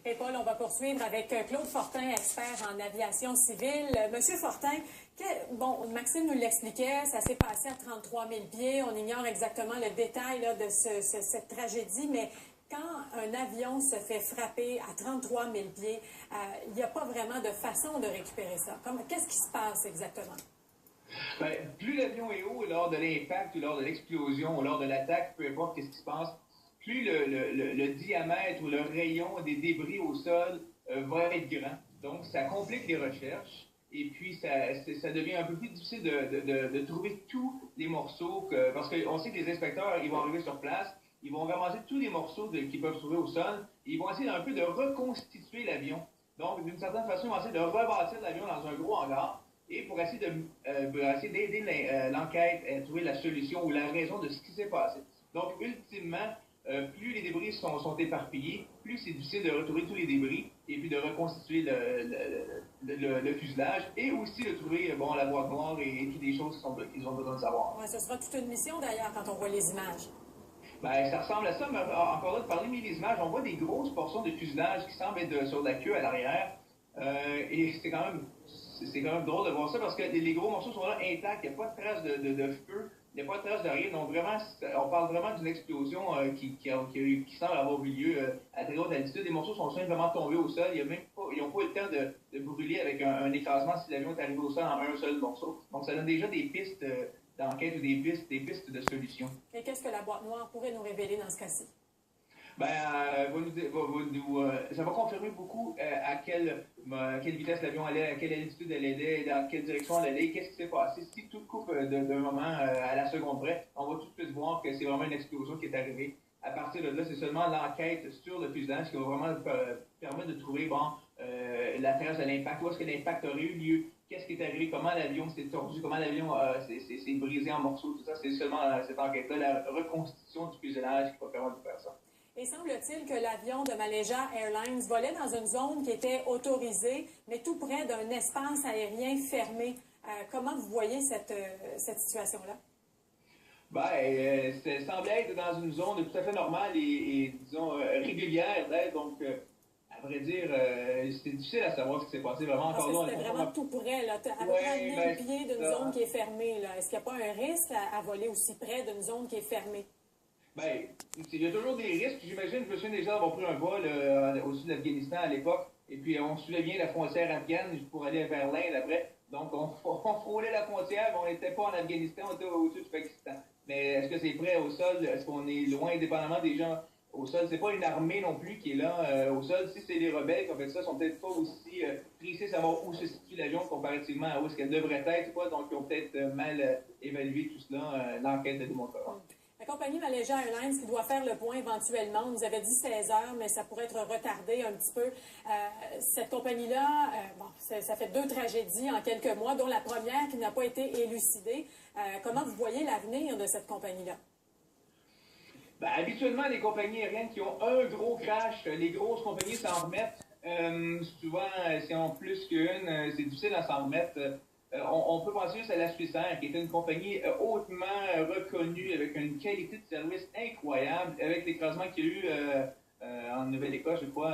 Et Paul, on va poursuivre avec Claude Fortin, expert en aviation civile. Monsieur Fortin, bon, Maxime nous l'expliquait, ça s'est passé à 33 000 pieds. On ignore exactement le détail là, de cette tragédie, mais quand un avion se fait frapper à 33 000 pieds, il n'y a pas vraiment de façon de récupérer ça. Qu'est-ce qui se passe exactement? Bien, plus l'avion est haut lors de l'impact ou lors de l'explosion ou lors de l'attaque, peu importe ce qui se passe, plus le diamètre ou le rayon des débris au sol va être grand. Donc, ça complique les recherches et puis ça devient un peu plus difficile de trouver tous les morceaux, parce qu'on sait que les inspecteurs, ils vont arriver sur place, ils vont ramasser tous les morceaux qu'ils peuvent trouver au sol et ils vont essayer un peu de reconstituer l'avion. Donc, d'une certaine façon, ils vont essayer de rebâtir l'avion dans un gros hangar. Et pour essayer d'aider l'enquête à trouver la solution ou la raison de ce qui s'est passé. Donc, ultimement, plus les débris sont éparpillés, plus c'est difficile de retrouver tous les débris et puis de reconstituer le fuselage et aussi de trouver la boîte noire et toutes les choses qu'ils ont besoin de savoir. Ouais, ce sera toute une mission d'ailleurs quand on voit les images. Ben, ça ressemble à ça, mais encore là, de parler des images, on voit des grosses portions de fuselage qui semblent être sur la queue à l'arrière. Et c'est quand même drôle de voir ça parce que les gros morceaux sont là intacts, il n'y a pas de trace de feu, il n'y a pas de trace de rien. Donc vraiment, on parle vraiment d'une explosion qui semble avoir eu lieu à très haute altitude. Les morceaux sont simplement tombés au sol, ils n'ont pas eu le temps de brûler avec un écrasement si l'avion est arrivé au sol en un seul morceau. Donc ça donne déjà des pistes d'enquête ou des pistes de solutions. Et qu'est-ce que la boîte noire pourrait nous révéler dans ce cas-ci? Ben, ça va confirmer beaucoup à quelle vitesse l'avion allait, à quelle altitude elle allait, dans quelle direction elle allait, qu'est-ce qui s'est passé. Si tout coupe d'un moment à la seconde près, on va tout de suite voir que c'est vraiment une explosion qui est arrivée. À partir de là, c'est seulement l'enquête sur le fuselage qui va vraiment permettre de trouver la trace de l'impact, où est-ce que l'impact aurait eu lieu, qu'est-ce qui est arrivé, comment l'avion s'est tordu, comment l'avion s'est brisé en morceaux, tout ça. C'est seulement cette enquête-là, la reconstitution du fuselage qui va permettre de faire ça. Et semble-t-il que l'avion de Malaysia Airlines volait dans une zone qui était autorisée, mais tout près d'un espace aérien fermé. Comment vous voyez cette situation-là? Ben, ça semblait être dans une zone tout à fait normale et disons, régulière. Donc, à vrai dire, c'était difficile à savoir ce qui s'est passé vraiment encore là. C'était vraiment tout près, là, à peu près 1000 pieds d'une zone qui est fermée. Est-ce qu'il n'y a pas un risque à voler aussi près d'une zone qui est fermée? Ben, il y a toujours des risques. J'imagine, je me souviens déjà d'avoir pris un vol au sud de l'Afghanistan à l'époque. Et puis, on suivait bien la frontière afghane pour aller vers l'Inde après. Donc, on frôlait la frontière, mais on n'était pas en Afghanistan, on était au-dessus du Pakistan. Mais est-ce que c'est prêt au sol? Est-ce qu'on est loin, indépendamment des gens au sol? C'est pas une armée non plus qui est là au sol. Si c'est les rebelles qui ont fait ça, ils sont peut-être pas aussi précis à savoir où se situe l'avion comparativement à où est-ce qu'elle devrait être. Donc, ils ont peut-être mal évalué tout cela, l'enquête de démonstration. La compagnie Malaysia Airlines qui doit faire le point éventuellement, on nous avait dit 16 heures, mais ça pourrait être retardé un petit peu. Cette compagnie-là, ça fait 2 tragédies en quelques mois, dont la première qui n'a pas été élucidée. Comment vous voyez l'avenir de cette compagnie-là? Ben, habituellement, les compagnies aériennes qui ont un gros crash, les grosses compagnies s'en remettent. Souvent, si on en plus qu'une, c'est difficile à s'en remettre. On peut penser juste à la Swissair, qui était une compagnie hautement reconnue, avec une qualité de service incroyable, avec l'écrasement qu'il y a eu en Nouvelle-Écosse, je crois,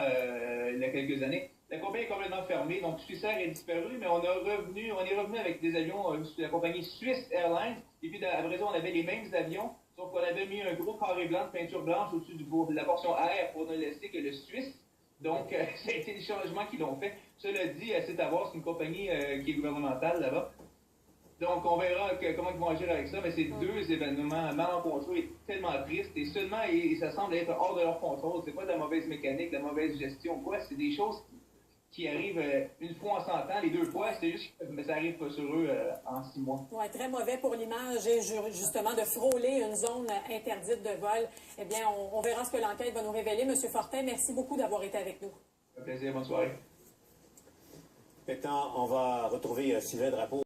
il y a quelques années. La compagnie est complètement fermée, donc Swissair est disparu, mais on est revenu avec des avions de la compagnie Swiss Airlines, et puis à vrai dire, on avait les mêmes avions, sauf qu'on avait mis un gros carré blanc de peinture blanche au-dessus de la portion air pour ne laisser que le Suisse. Donc, ça a été des changements qu'ils l'ont fait. Cela dit, c'est à voir, c'est une compagnie qui est gouvernementale là-bas. Donc, on verra comment ils vont agir avec ça, mais ces 2 événements malencontreux et tellement tristes, et seulement, et ça semble être hors de leur contrôle. C'est pas de la mauvaise mécanique, de la mauvaise gestion, quoi. C'est des choses qui arrivent une fois en 100 ans, les 2 fois, c'est juste que ça arrive pas sur eux en 6 mois. Oui, très mauvais pour l'image et justement de frôler une zone interdite de vol. Eh bien, on verra ce que l'enquête va nous révéler. Monsieur Fortin, merci beaucoup d'avoir été avec nous. Un plaisir, bonne soirée. Maintenant, on va retrouver Sylvain Drapeau.